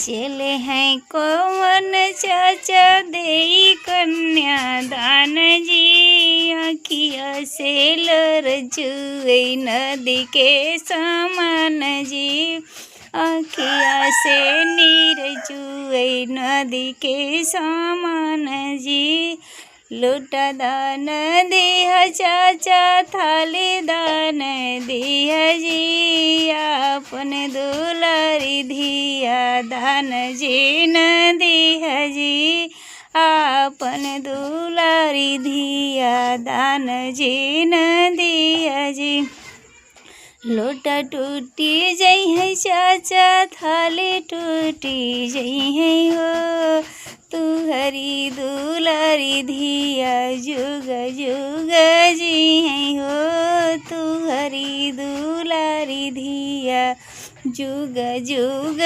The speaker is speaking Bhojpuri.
चले हैं कौन चाचा देई कन्यादान जी, अखिया से लरजुए नदी के समान जी, अखिया से नीर जुए नदी के समान जी। लोटा दान दिया चाचा थाली दान दिया जी, अपन दुलारी धिया दान जी न दिया जी, अपन दुलारी धिया दान जी न दिया जी। लोटा टूटी जई है चाचा थाली टूटी जई है हो, तू हरी दुलारी धिया जुग जुग जी है हो, तू हरी दुलारी धिया जुग जुग।